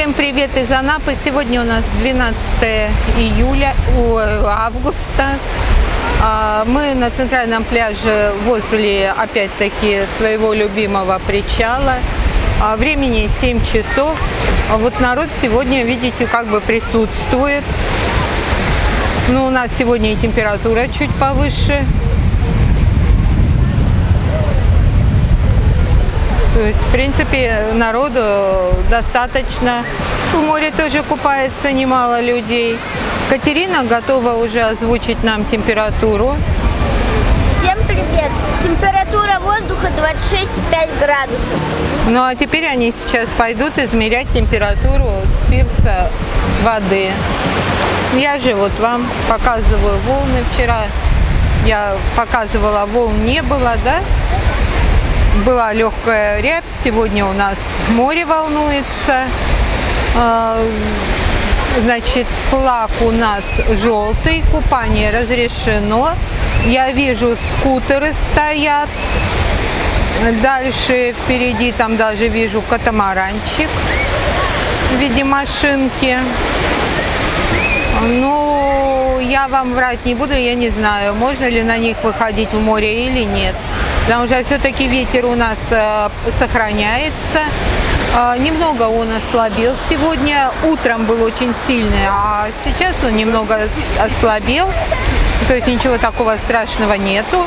Всем привет из Анапы. Сегодня у нас 12 августа. Мы на центральном пляже возле, опять-таки, своего любимого причала. Времени 7 часов. Вот народ сегодня, видите, как бы присутствует. Ну, у нас сегодня и температура чуть повыше. То есть, в принципе, народу достаточно. В море тоже купается немало людей. Катерина готова уже озвучить нам температуру. Всем привет! Температура воздуха 26,5 градусов. Ну а теперь они сейчас пойдут измерять температуру с пирса воды. Я же вот вам показываю волны. Вчера я показывала, волн не было, да? Была легкая рябь, сегодня у нас море волнуется. Значит, флаг у нас желтый, купание разрешено. Я вижу, скутеры стоят. Дальше впереди там даже вижу катамаранчик в виде машинки. Ну, я вам врать не буду, я не знаю, можно ли на них выходить в море или нет. Потому что все-таки ветер у нас сохраняется. Немного он ослабел сегодня. Утром был очень сильный, а сейчас он немного ослабел. То есть ничего такого страшного нету.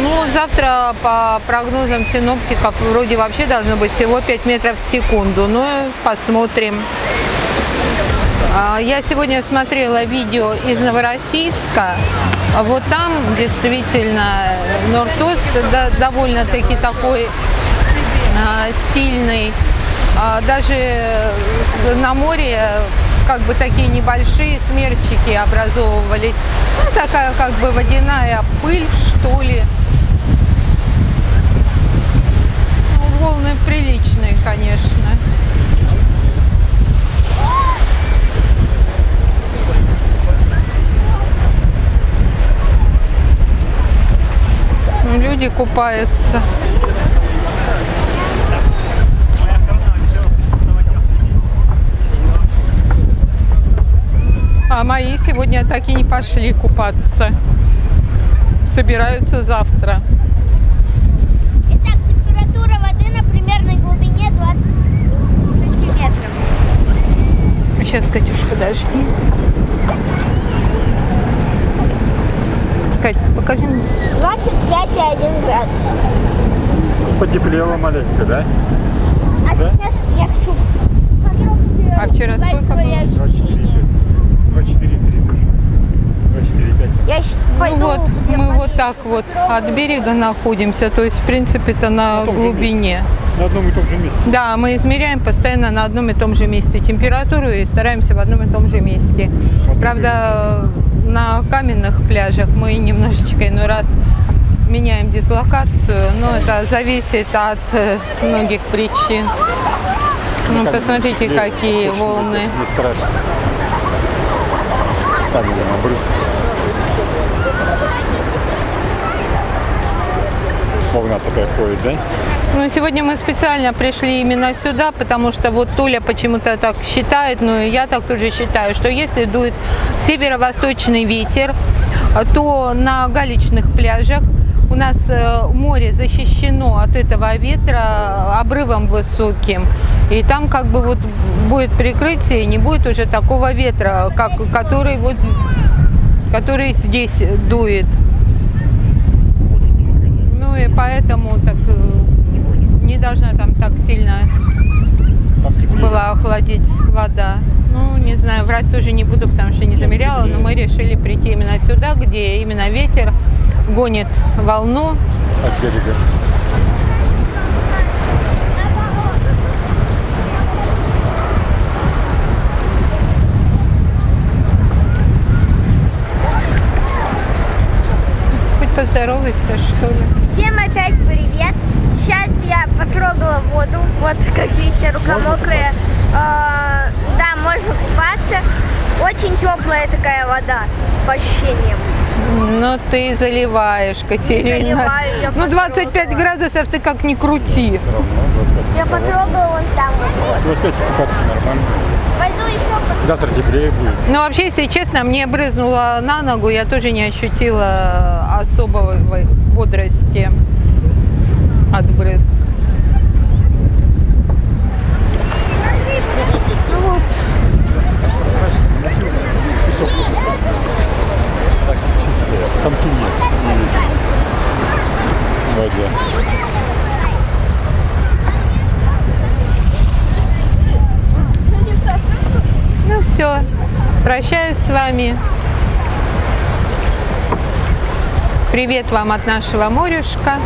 Ну, завтра по прогнозам синоптиков вроде вообще должно быть всего 5 метров в секунду. Но посмотрим. Я сегодня смотрела видео из Новороссийска. Вот там действительно Норд-Ост довольно-таки такой сильный. Даже на море как бы такие небольшие смерчики образовывались. Ну, такая как бы водяная пыль, что ли. Ну, волны приличные, конечно. Люди купаются. А мои сегодня так и не пошли купаться. Собираются завтра. Итак, температура воды на примерной глубине 20 сантиметров. Сейчас, Катюш, подожди. Кать, покажи мне. 25,1 градус. Потеплело маленько, да? А Да? сейчас я хочу подробнее А вчера рассказать сколько свои было? ощущения. 24,5. Я сейчас пойду. Ну вот, мы вот так вот от берега находимся, то есть, в принципе-то на том же глубине. На одном и том же месте. Да, мы измеряем постоянно на одном и том же месте температуру и стараемся в одном и том же месте. Правда, на каменных пляжах мы немножечко иной раз меняем дислокацию, но это зависит от многих причин. Ну, посмотрите, какие волны. Не страшно. Так, на брюс. Волна такая ходит, да? Ну, сегодня мы специально пришли именно сюда, потому что вот Толя почему-то так считает, ну и я так тоже считаю, что если дует северо-восточный ветер, то на галечных пляжах у нас море защищено от этого ветра обрывом высоким. И там как бы вот будет прикрытие, не будет уже такого ветра, который здесь дует. Ну и поэтому так не должна там так сильно была охладить вода. Ну, не знаю, врать тоже не буду, потому что не замеряла, но мы решили прийти именно сюда, где именно ветер гонит волну. От берега. Хоть поздоровайся, что ли. Всем опять привет. Сейчас я потрогала воду. Вот, как видите, рука мокрая. Да, можно можно купаться. Очень теплая такая вода, по ощущениям. Ну ты заливаешь, Катерина. заливаю, я Ну 25 попробовала. градусов ты как ни крути. Все равно 25. Я попробую вон там вот. 25 купаться нормально. Пойду еще Завтра теплее будет. Ну вообще, если честно, мне брызнуло на ногу, я тоже не ощутила особой бодрости от брызг. Песок. Так чистые. Там ту нет. Не видно. В воде. Ну все, прощаюсь с вами. Привет вам от нашего морюшка.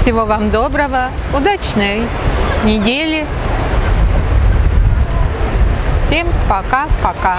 Всего вам доброго, удачной недели. Всем пока-пока.